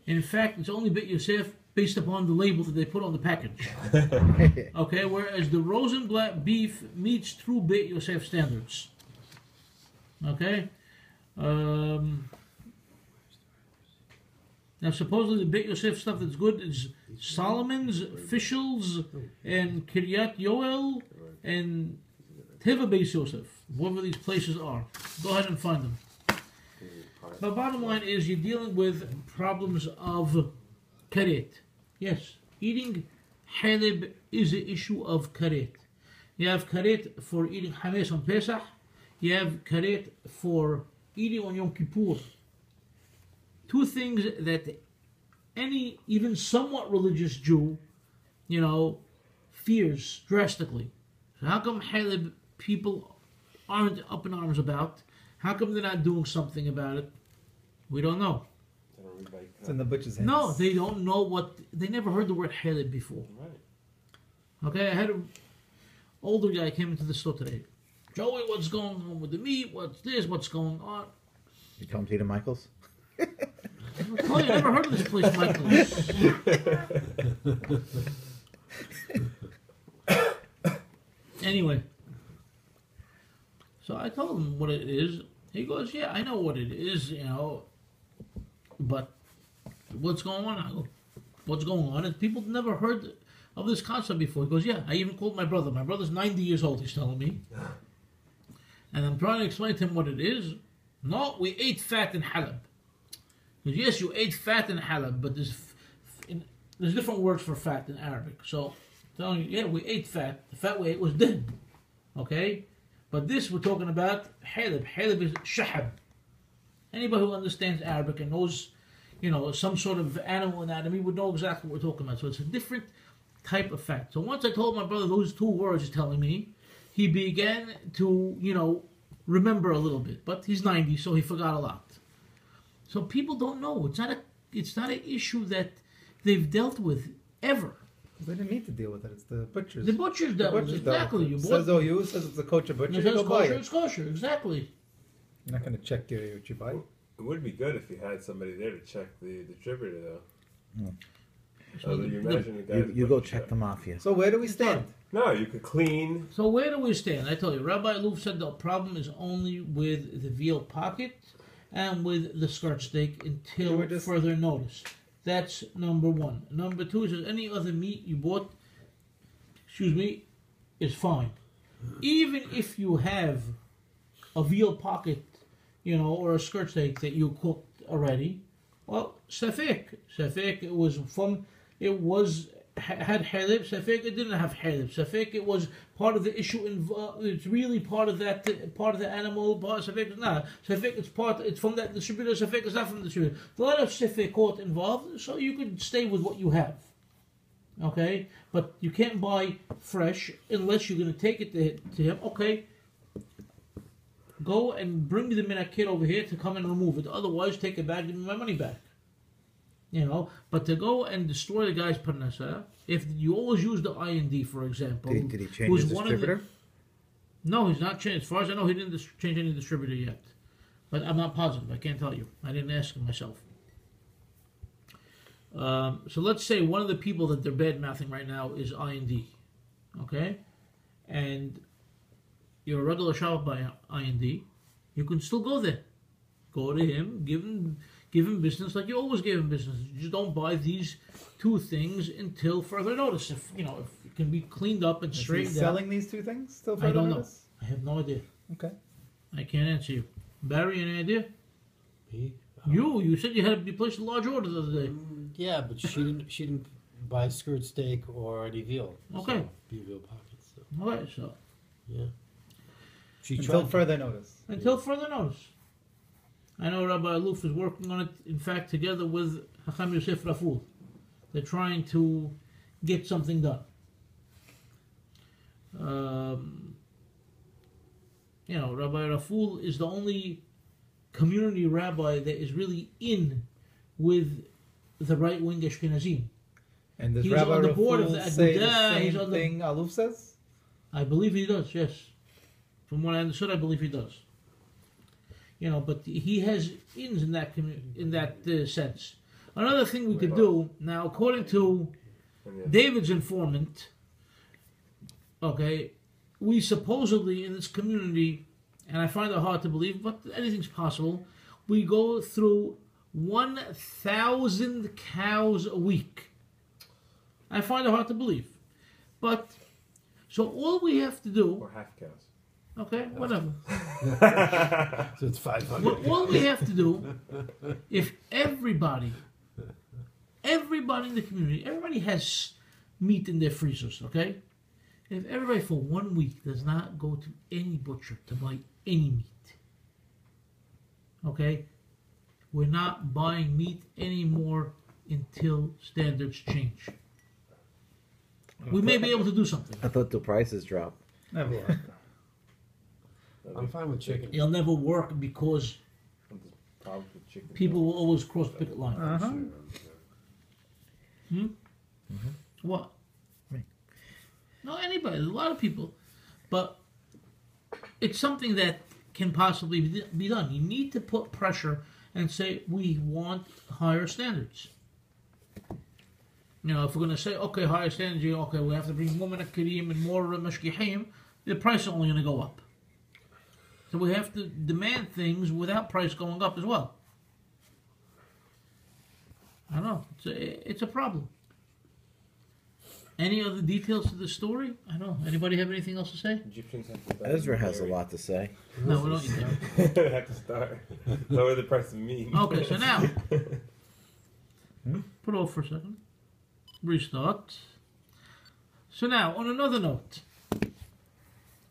In fact, it's only Beit Yosef based upon the label that they put on the package. Okay, whereas the Rosenblatt beef meets true Beit Yosef standards. Okay? Now, supposedly the Beit Yosef stuff that's good is Solomon's, Fischel's, and Kiryat Yoel, and Teva Beis Yosef, whatever these places are. Go ahead and find them. But bottom line is you're dealing with problems of karet. Yes, eating halib is an issue of karet. You have karet for eating hames on Pesach. You have karet for eating on Yom Kippur. Two things that any, even somewhat religious Jew, fears drastically. So how come halib people aren't up in arms about? How come they're not doing something about it? We don't know. It's in the butcher's hands. No, they don't know they never heard the word halib before. Right. Okay, I had an older guy came into the store today. Joey, what's going on with the meat? What's this? What's going on? You come to eat at Michael's? Oh, you never heard of this place, Michael. Anyway, So I told him what it is. He goes, yeah, I know what it is, but what's going on? I go, what's going on? And people never heard of this concept before. He goes, yeah, I even called my brother. My brother's 90 years old, he's telling me. And I'm trying to explain to him what it is. No, we ate fat in Heleb. He goes, yes, you ate fat in Heleb, but there's different words for fat in Arabic. So, telling you, yeah, we ate fat. The fat we ate was din. Okay? But this we're talking about Heleb. Heleb is shahab. Anybody who understands Arabic and knows, some sort of animal anatomy would know exactly what we're talking about. So it's a different type of fat. So once I told my brother those two words he's telling me, he began to, remember a little bit. But he's 90, so he forgot a lot. So people don't know. It's not an issue that they've dealt with ever. They didn't need to deal with it. It's the butchers. The butchers dealt with it. Exactly. It says OU, says it's a kosher butcher. It says kosher, it's kosher. Exactly. You're not going to check what you buy. It would be good if you had somebody there to check the distributor, though. So you imagine the guy. You go check the mafia. So where do we stand? No, you could clean. So where do we stand? I tell you, Rabbi Luf said the problem is only with the veal pocket and with the skirt steak until further notice. That's number one. Number two is any other meat you bought, is fine. Even if you have a veal pocket, or a skirt steak that you cooked already, well, safek, had halib, safek, it didn't have halib, safek, it was part of the issue involved, it's really part of the animal, safek is not, safek, it's from that distributor, safek is not from the distributor. There's a lot of safekot involved, so you could stay with what you have. Okay? But you can't buy fresh unless you're going to take it to him. Okay, go and bring the minakid over here to come and remove it. Otherwise, take it back, give me my money back. But to go and destroy the guy's parnasa, if you always use the IND, for example. Did he change his distributor? No, he's not changed. As far as I know, he didn't change any distributor yet. But I'm not positive. I can't tell you. I didn't ask him myself. So let's say one of the people that they're bad-mouthing right now is IND. Okay? And you're a regular shop by IND. You can still go there. Go to him, give him business like you always gave him business. You just don't buy these two things until further notice. If it can be cleaned up and straightened out. Selling these two things till further I don't notice? know. I have no idea. Okay. I can't answer you. Barry, any idea? Me? You said you placed a large order the other day. Yeah, but she didn't buy skirt steak or any veal. Okay. So, veal pockets. So. All right, so Yeah. Until further notice. until further notice. I know Rabbi Aluf is working on it, in fact, together with Hacham Yosef Raful. They're trying to get something done. Rabbi Raful is the only community rabbi that is really in with the right-wing Ashkenazim. And does He's Rabbi on the board of Raful the say the Agudah, same he's on the- thing Aluf says? I believe he does, yes. From what I understood, I believe he does. But he has ins in that sense. Another thing we could do now, according to David's informant, okay, we supposedly in this community, and I find it hard to believe, but anything's possible. We go through 1,000 cows a week. I find it hard to believe, but so all we have to do. Or half cows. Okay, whatever. So it's 500. All we have to do, if everybody in the community, everybody has meat in their freezers, okay? If everybody for 1 week does not go to any butcher to buy any meat, okay? We're not buying meat anymore until standards change. We may be able to do something. I thought the prices dropped. Never work. I'm fine with chicken. It'll never work because Problems with chicken. people will always cross the picket line. What? Me. No, anybody. There's a lot of people. But it's something that can possibly be done. You need to put pressure and say, we want higher standards. If we're going to say, okay, higher standards, okay, we have to bring more Menakkirim and more Mashkihim, the price is only going to go up. So we have to demand things without price going up as well. I don't know. It's a problem. Any other details to the story? I don't know. Anybody have anything else to say? Egyptians have to start. Ezra has a lot to say. No, we don't eat that. They have to start. Lower the price of meat. Okay, so now, put off for a second. Restart. So now, on another note,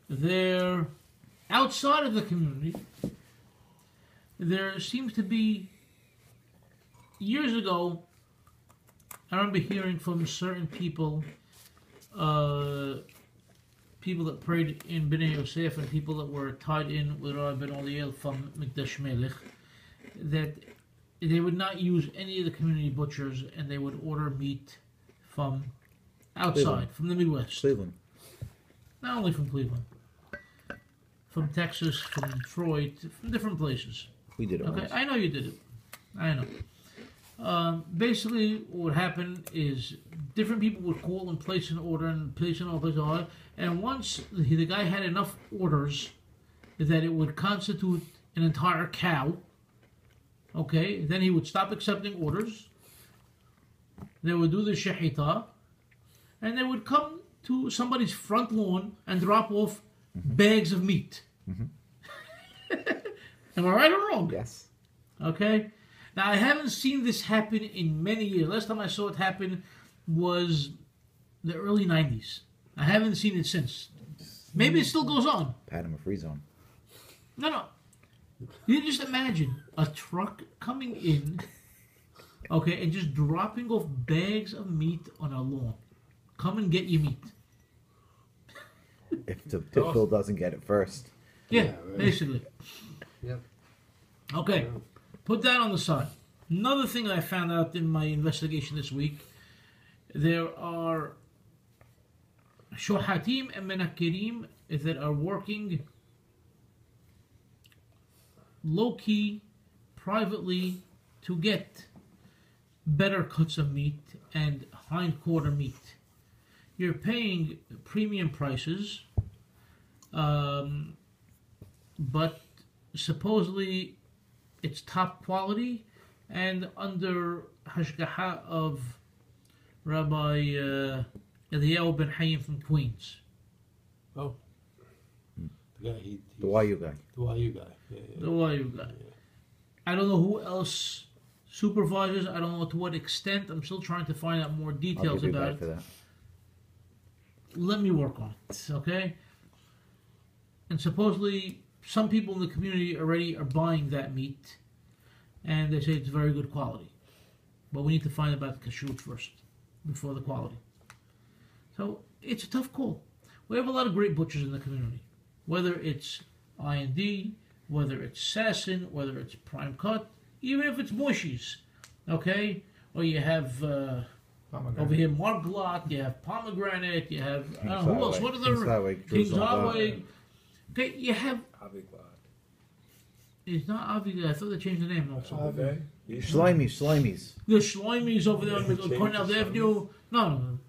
there, outside of the community, there seems to be, years ago, I remember hearing from certain people, people that prayed in Bnei Yosef and people that were tied in with Rabbi Ben Oliel from Mikdash Melech, that they would not use any of the community butchers and they would order meat from outside, Cleveland. from the Midwest. Cleveland. Not only from Cleveland, from Texas, from Detroit, from different places. We did it Okay, once. I know you did it. I know. Basically, what would happen is different people would call and place an order and place an order, and once the guy had enough orders that it would constitute an entire cow, okay, then he would stop accepting orders. They would do the shechita, and they would come to somebody's front lawn and drop off bags of meat. Am I right or wrong? Yes. Okay? Now, I haven't seen this happen in many years. Last time I saw it happen was the early 90s. I haven't seen it since. Maybe it still goes on. Panama Free Zone. No. You just imagine a truck coming in, okay, and just dropping off bags of meat on a lawn. Come and get your meat. If the pit bull doesn't get it first. Yeah, right. basically. Yep. Okay, put that on the side. Another thing I found out in my investigation this week, there are shohatim and menakirim that are working low-key, privately, to get better cuts of meat and hind-quarter meat. You're paying premium prices, but supposedly it's top quality and under hashgaha of Rabbi Eliyahu ben Hayim from Queens. Oh. The guy, The YU guy. The YU guy. Yeah, The YU guy. I don't know who else supervises. I don't know to what extent. I'm still trying to find out more I'll details give you a about guy for it. that. Let me work on it, okay? And supposedly some people in the community already are buying that meat, and they say it's very good quality. But we need to find about the kashrut first, before the quality. So it's a tough call. We have a lot of great butchers in the community, whether it's I&D, whether it's Sasson, whether it's Prime Cut, even if it's Moishi's, okay? Or you have over here Marglot, you have Pomegranate, you have I don't know who else. What are King's the Highway, King's Jerusalem Highway? Okay, you have. Aviglad. It's not Aviglad. I thought they changed the name also. Okay. Schleimies. The Schleimies over there on Change Cornell the Avenue. No.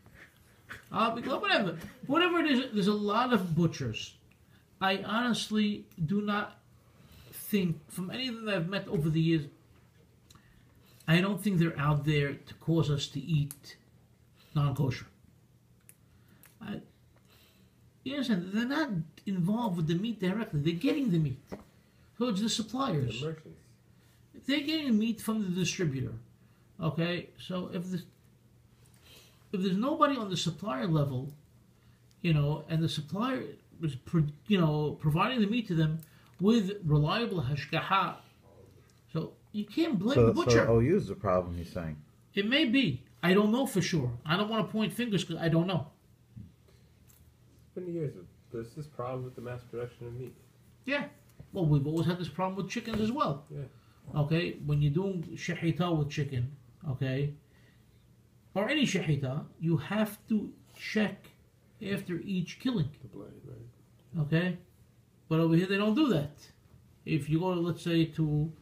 Aviglad, whatever. Whatever it is, there's a lot of butchers. I honestly do not think, from anything that I've met over the years, I don't think they're out there to cause us to eat non-kosher. You understand? They're not involved with the meat directly. They're getting the meat. So it's the suppliers. The merchants. They're getting meat from the distributor. Okay? So if there's nobody on the supplier level, and the supplier is, providing the meat to them with reliable hashgaha, so you can't blame the butcher. So OU is the problem, he's saying. It may be. I don't know for sure. I don't want to point fingers because I don't know. It's been years. There's this problem with the mass production of meat. Yeah. Well, we've always had this problem with chickens as well. Yeah. Okay? When you're doing shechita with chicken, okay, or any shechita, you have to check after each killing. The blade, right? Okay? But over here they don't do that. If you go, let's say, to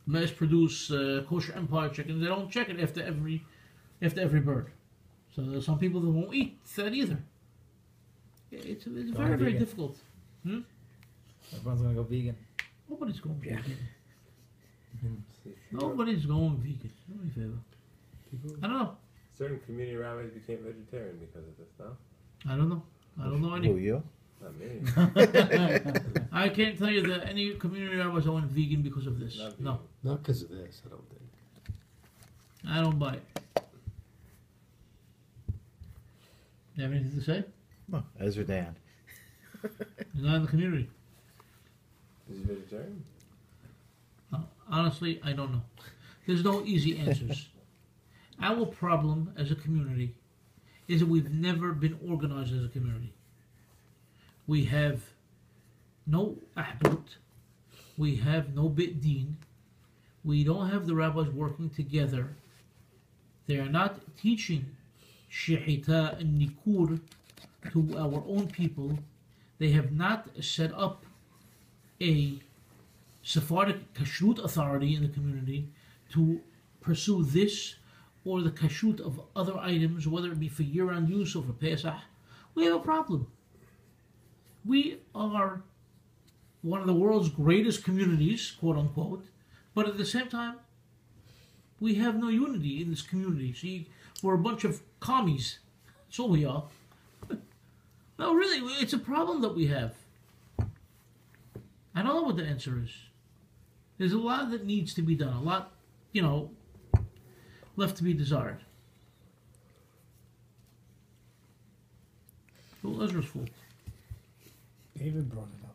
mass produce kosher empire chicken, they don't check it after every bird. So there's some people that won't eat that either. It's very, very difficult. Everyone's gonna go vegan. Nobody's going vegan. See, Nobody's going vegan. Do me a favor. I don't know. certain community rabbis became vegetarian because of this, no? I don't know. I don't know Who, any. you? Not me. I can't tell you that any community rabbis went vegan because of this. Not No, vegan. Not because of this, I don't think. I don't buy it. You have anything to say? No, Ezra Dan. He's not in the community. Is he vegetarian? Honestly, I don't know. There's no easy answers. Our problem as a community is that we've never been organized as a community. We have no ahbut. We have no bit din. We don't have the rabbis working together. They are not teaching shehita and nikur to our own people. They have not set up a Sephardic kashrut authority in the community to pursue this or the kashrut of other items, whether it be for year-round use or for Pesach. We have a problem. We are one of the world's greatest communities, quote unquote, but at the same time, we have no unity in this community. See, we're a bunch of commies. That's all we are. No, really, it's a problem that we have. I don't know what the answer is. There's a lot that needs to be done. A lot, left to be desired. Well, Ezra's fault. David brought it up.